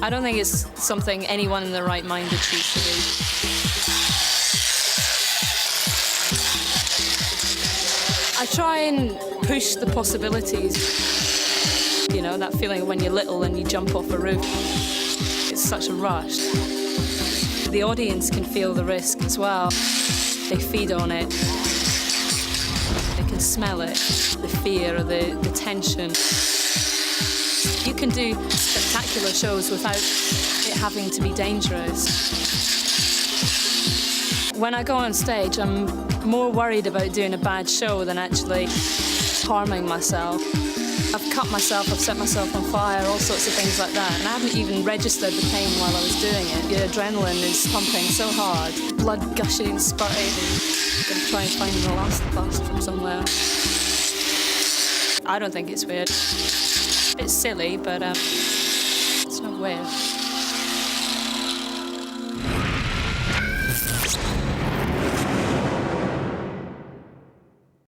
I don't think it's something anyone in their right mind would choose to do. I try and push the possibilities. You know, that feeling when you're little and you jump off a roof. It's such a rush. The audience can feel the risk as well. They feed on it. They can smell it, the fear or the tension. You can do spectacular shows without it having to be dangerous. When I go on stage, I'm more worried about doing a bad show than actually harming myself. I've cut myself, I've set myself on fire, all sorts of things like that. And I haven't even registered the pain while I was doing it. Your adrenaline is pumping so hard, blood gushing, spurting. I'm going to try and find an elastoplast from somewhere. I don't think it's weird. It's silly, but it's not weird.